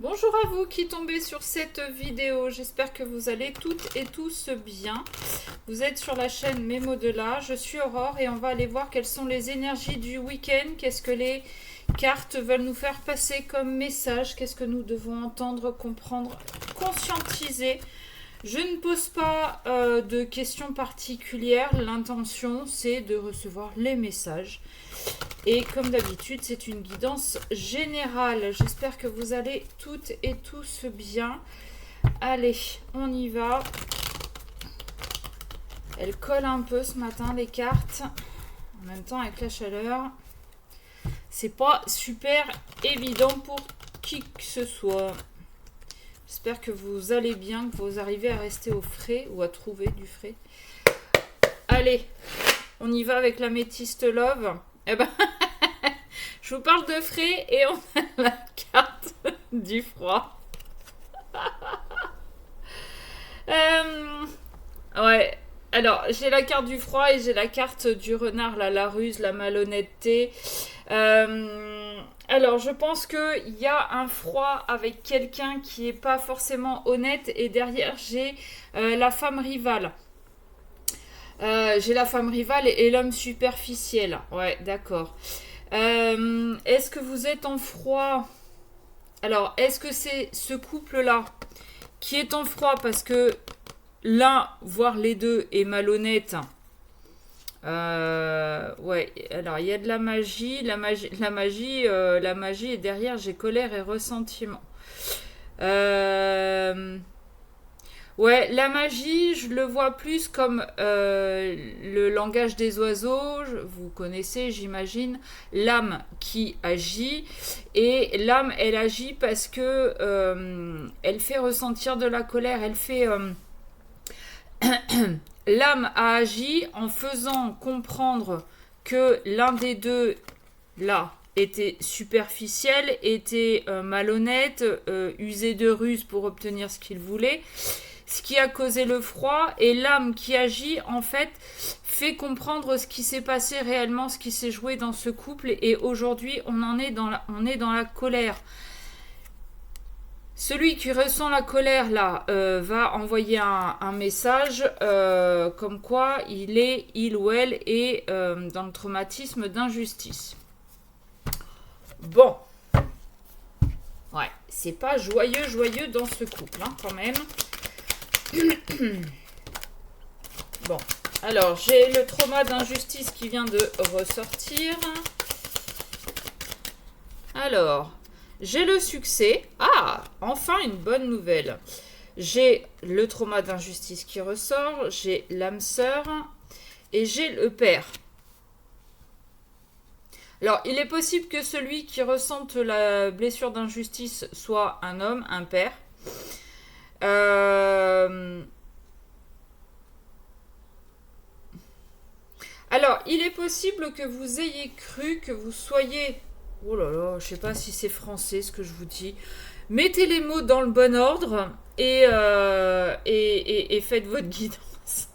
Bonjour à vous qui tombez sur cette vidéo, j'espère que vous allez toutes et tous bien. Vous êtes sur la chaîne Mémo de là, je suis Aurore et on va aller voir quelles sont les énergies du week-end, qu'est-ce que les cartes veulent nous faire passer comme message, qu'est-ce que nous devons entendre, comprendre, conscientiser. Je ne pose pas de questions particulières, l'intention c'est de recevoir les messages. Et comme d'habitude, c'est une guidance générale. J'espère que vous allez toutes et tous bien. Allez, on y va. Elles collent un peu ce matin, les cartes. En même temps, avec la chaleur, c'est pas super évident pour qui que ce soit. J'espère que vous allez bien, que vous arrivez à rester au frais ou à trouver du frais. Allez, on y va avec la Métiste Love. Eh ben, je vous parle de frais et on a la carte du froid. Ouais. Alors, j'ai la carte du froid et j'ai la carte du renard, là, la ruse, la malhonnêteté. Alors, je pense qu'il y a un froid avec quelqu'un qui n'est pas forcément honnête et derrière, j'ai la femme rivale. J'ai la femme rivale et l'homme superficiel. Ouais, d'accord. Est-ce que vous êtes en froid? Alors, est-ce que c'est ce couple-là qui est en froid parce que l'un, voire les deux, est malhonnête? Ouais, alors il y a de la magie, la magie et derrière j'ai colère et ressentiment. Ouais, la magie, je le vois plus comme le langage des oiseaux, vous connaissez, j'imagine, l'âme qui agit, et l'âme, elle agit parce que elle fait ressentir de la colère, elle fait... l'âme a agi en faisant comprendre que l'un des deux, là, était superficiel, était malhonnête, usé de ruse pour obtenir ce qu'il voulait, ce qui a causé le froid, et l'âme qui agit, en fait, fait comprendre ce qui s'est passé réellement, ce qui s'est joué dans ce couple, et aujourd'hui, on est dans la colère. Celui qui ressent la colère, là, va envoyer un message comme quoi il ou elle est dans le traumatisme d'injustice. Bon. Ouais, c'est pas joyeux dans ce couple, hein, quand même. Bon, alors j'ai le trauma d'injustice qui vient de ressortir. Alors, j'ai le succès. Ah, enfin une bonne nouvelle. J'ai le trauma d'injustice qui ressort, j'ai l'âme sœur et j'ai le père. Alors, il est possible que celui qui ressente la blessure d'injustice soit un homme, un père. Alors, il est possible que vous ayez cru que vous soyez... Oh là là, je sais pas si c'est français ce que je vous dis. Mettez les mots dans le bon ordre et faites votre guidance.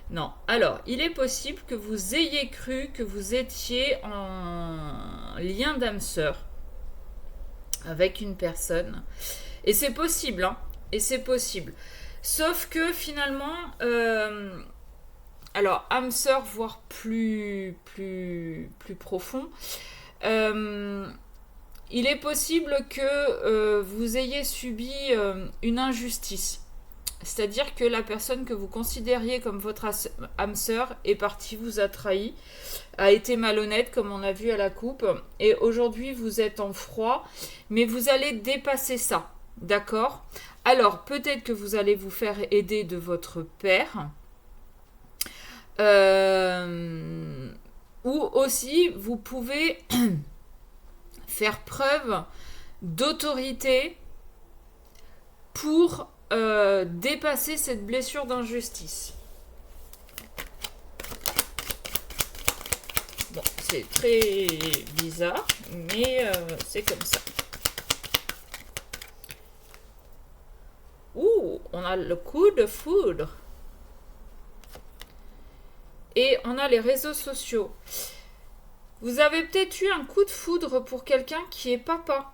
Non. Alors, il est possible que vous ayez cru que vous étiez en lien d'âme sœur avec une personne. Et c'est possible, hein. Et c'est possible. Sauf que finalement, alors âme sœur, voire plus profond, il est possible que vous ayez subi une injustice. C'est-à-dire que la personne que vous considériez comme votre âme sœur est partie, vous a trahi, a été malhonnête, comme on a vu à la coupe, et aujourd'hui vous êtes en froid, mais vous allez dépasser ça, d'accord? Alors, peut-être que vous allez vous faire aider de votre père, ou aussi vous pouvez faire preuve d'autorité pour dépasser cette blessure d'injustice. Bon, c'est très bizarre, mais c'est comme ça. Ouh, on a le coup de foudre. Et on a les réseaux sociaux. Vous avez peut-être eu un coup de foudre pour quelqu'un qui est papa.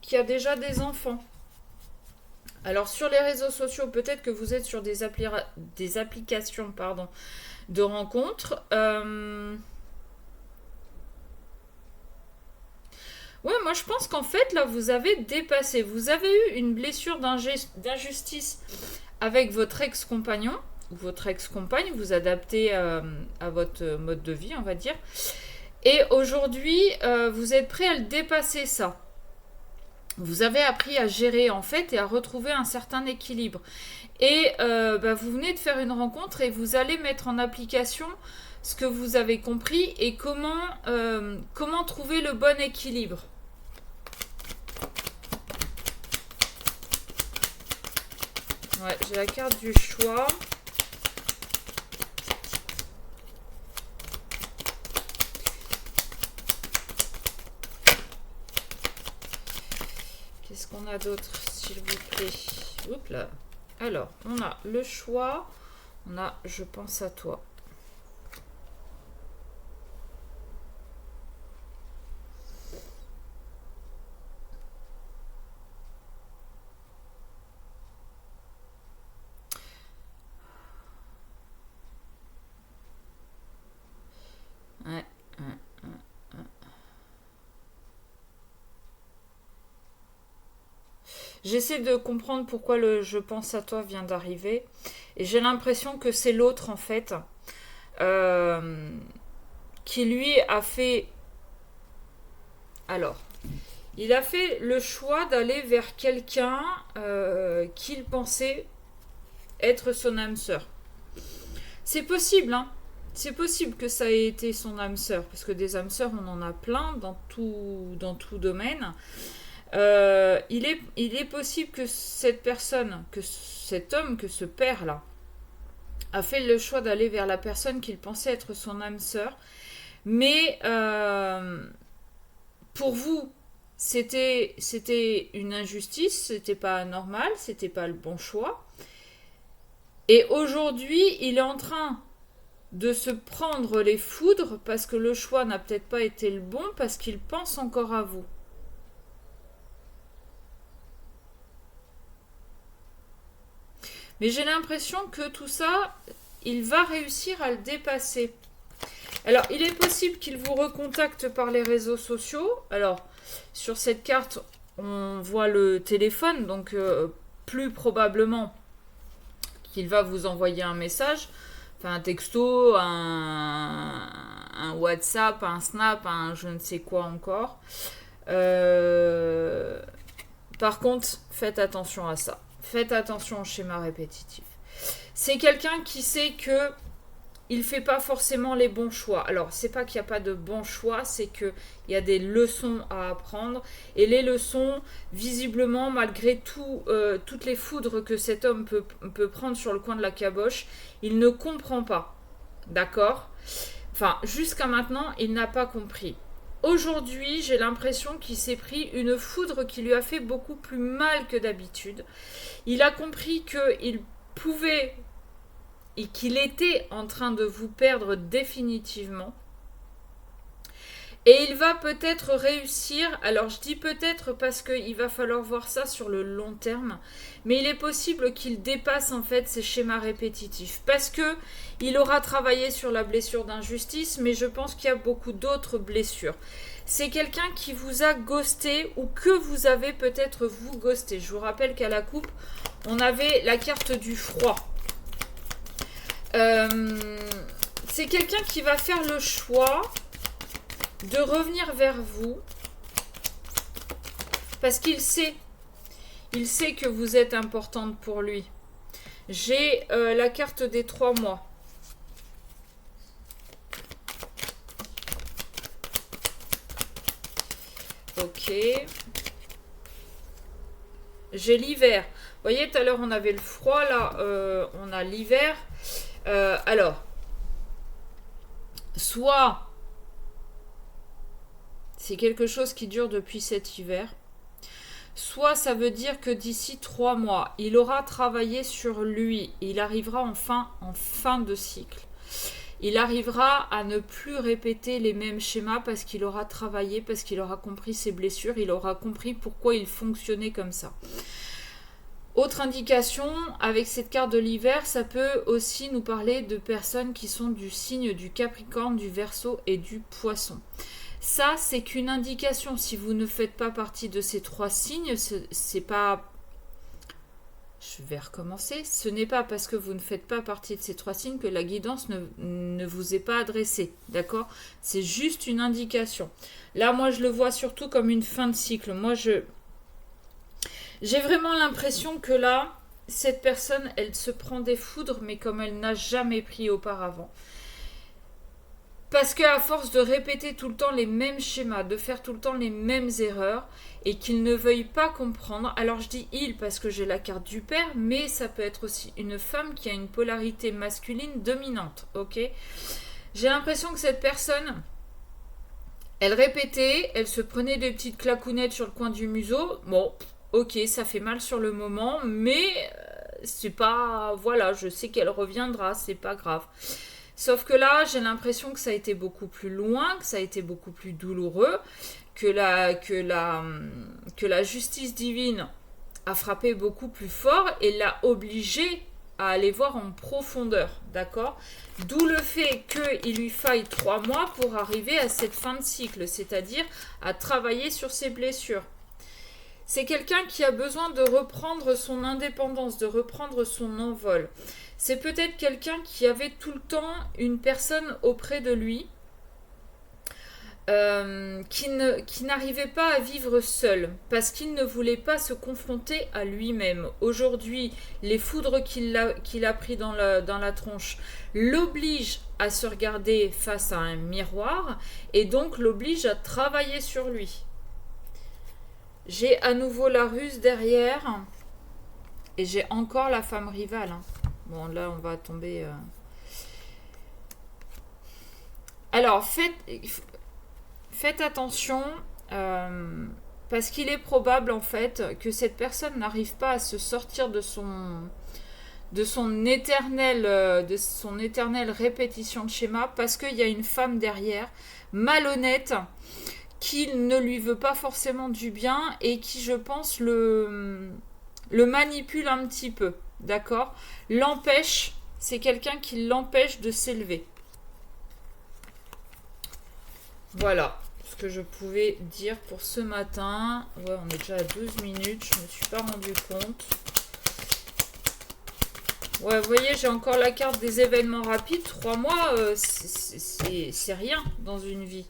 qui a déjà des enfants. Alors sur les réseaux sociaux, peut-être que vous êtes sur des applications de rencontres. Ouais, moi je pense qu'en fait, là, vous avez dépassé. Vous avez eu une blessure d'injustice avec votre ex-compagnon ou votre ex-compagne. Vous adaptez à votre mode de vie, on va dire. Et aujourd'hui, vous êtes prêt à le dépasser, ça. Vous avez appris à gérer, en fait, et à retrouver un certain équilibre. Et vous venez de faire une rencontre et vous allez mettre en application ce que vous avez compris et comment trouver le bon équilibre. Ouais, j'ai la carte du choix. Qu'est-ce qu'on a d'autre, s'il vous plaît? Oups là. Alors, on a le choix. On a je pense à toi. Ouais. J'essaie de comprendre pourquoi le je pense à toi vient d'arriver. Et j'ai l'impression que c'est l'autre, en fait, qui lui a fait... Alors, il a fait le choix d'aller vers quelqu'un qu'il pensait être son âme sœur. C'est possible, hein. C'est possible que ça ait été son âme sœur, parce que des âmes sœurs, on en a plein dans tout domaine. Il est possible que cette personne, que cet homme, que ce père-là, a fait le choix d'aller vers la personne qu'il pensait être son âme sœur. Mais pour vous, c'était une injustice, c'était pas normal, c'était pas le bon choix. Et aujourd'hui, il est en train de se prendre les foudres parce que le choix n'a peut-être pas été le bon, parce qu'il pense encore à vous. Mais j'ai l'impression que tout ça, il va réussir à le dépasser. Alors, il est possible qu'il vous recontacte par les réseaux sociaux. Alors, sur cette carte, on voit le téléphone, donc plus probablement qu'il va vous envoyer un message, enfin un texto, un WhatsApp, un Snap, un je ne sais quoi encore. Par contre, faites attention à ça. Faites attention au schéma répétitif. C'est quelqu'un qui sait que il fait pas forcément les bons choix. Alors, c'est pas qu'il n'y a pas de bons choix, c'est qu'il y a des leçons à apprendre. Et les leçons, visiblement, malgré toutes les foudres que cet homme peut prendre sur le coin de la caboche, il ne comprend pas. D'accord ? Enfin, jusqu'à maintenant, il n'a pas compris. Aujourd'hui, j'ai l'impression qu'il s'est pris une foudre qui lui a fait beaucoup plus mal que d'habitude. Il a compris qu'il pouvait et qu'il était en train de vous perdre définitivement. Et il va peut-être réussir, alors je dis peut-être parce qu'il va falloir voir ça sur le long terme, mais il est possible qu'il dépasse en fait ces schémas répétitifs, parce que il aura travaillé sur la blessure d'injustice, mais je pense qu'il y a beaucoup d'autres blessures. C'est quelqu'un qui vous a ghosté ou que vous avez peut-être vous ghosté. Je vous rappelle qu'à la coupe, on avait la carte du froid. C'est quelqu'un qui va faire le choix de revenir vers vous parce qu'il sait que vous êtes importante pour lui. J'ai la carte des 3 mois. Ok. J'ai l'hiver. Vous voyez, tout à l'heure on avait le froid, là on a l'hiver. Alors, soit c'est quelque chose qui dure depuis cet hiver, soit ça veut dire que d'ici 3 mois, il aura travaillé sur lui, il arrivera en fin de cycle. il arrivera à ne plus répéter les mêmes schémas parce qu'il aura travaillé, parce qu'il aura compris ses blessures, il aura compris pourquoi il fonctionnait comme ça. Autre indication, avec cette carte de l'hiver, ça peut aussi nous parler de personnes qui sont du signe du Capricorne, du Verseau et du Poisson. Ça, c'est qu'une indication. Si vous ne faites pas partie de ces 3 signes, c'est pas... Je vais recommencer. Ce n'est pas parce que vous ne faites pas partie de ces 3 signes que la guidance ne vous est pas adressée. D'accord? C'est juste une indication. Là, moi, je le vois surtout comme une fin de cycle. Moi, j'ai vraiment l'impression que là, cette personne, elle se prend des foudres, mais comme elle n'a jamais pris auparavant. Parce qu'à force de répéter tout le temps les mêmes schémas, de faire tout le temps les mêmes erreurs, et qu'il ne veuille pas comprendre, alors je dis il parce que j'ai la carte du père, mais ça peut être aussi une femme qui a une polarité masculine dominante, ok? J'ai l'impression que cette personne, elle répétait, elle se prenait des petites claquounettes sur le coin du museau, bon, ok, ça fait mal sur le moment, mais c'est pas... Voilà, je sais qu'elle reviendra, c'est pas grave. Sauf que là, j'ai l'impression que ça a été beaucoup plus loin, que ça a été beaucoup plus douloureux, que la justice divine a frappé beaucoup plus fort et l'a obligé à aller voir en profondeur, d'accord? D'où le fait qu'il lui faille 3 mois pour arriver à cette fin de cycle, c'est-à-dire à travailler sur ses blessures. C'est quelqu'un qui a besoin de reprendre son indépendance, de reprendre son envol. C'est peut-être quelqu'un qui avait tout le temps une personne auprès de lui qui n'arrivait pas à vivre seul parce qu'il ne voulait pas se confronter à lui-même. Aujourd'hui, les foudres qu'il a pris dans la tronche l'obligent à se regarder face à un miroir et donc l'obligent à travailler sur lui. J'ai à nouveau la ruse derrière et j'ai encore la femme rivale. Bon, là, on va tomber... Alors, faites attention, parce qu'il est probable, en fait, que cette personne n'arrive pas à se sortir de son éternelle répétition de schéma, parce qu'il y a une femme derrière, malhonnête, qui ne lui veut pas forcément du bien et qui, je pense, le manipule un petit peu. D'accord? L'empêche, c'est quelqu'un qui l'empêche de s'élever. Voilà ce que je pouvais dire pour ce matin. Ouais, on est déjà à 12 minutes, je ne me suis pas rendu compte. Ouais, vous voyez, j'ai encore la carte des événements rapides. 3 mois, c'est rien dans une vie.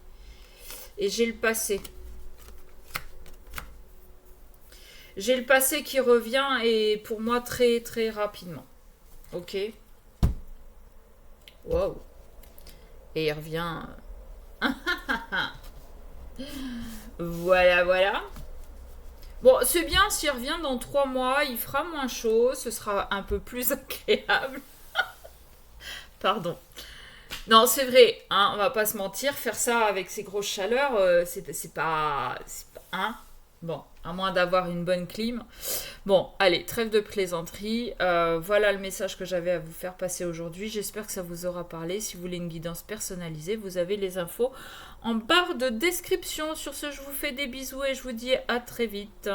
Et j'ai le passé. J'ai le passé qui revient et pour moi très très rapidement. Ok. Wow. Et il revient. Voilà, voilà. Bon, c'est bien s'il revient dans 3 mois, il fera moins chaud, ce sera un peu plus agréable. Pardon. Non, c'est vrai, hein, on va pas se mentir, faire ça avec ces grosses chaleurs, c'est pas... Hein. Bon, à moins d'avoir une bonne clim. Bon, allez, trêve de plaisanterie. Voilà le message que j'avais à vous faire passer aujourd'hui. J'espère que ça vous aura parlé. Si vous voulez une guidance personnalisée, vous avez les infos en barre de description. Sur ce, je vous fais des bisous et je vous dis à très vite.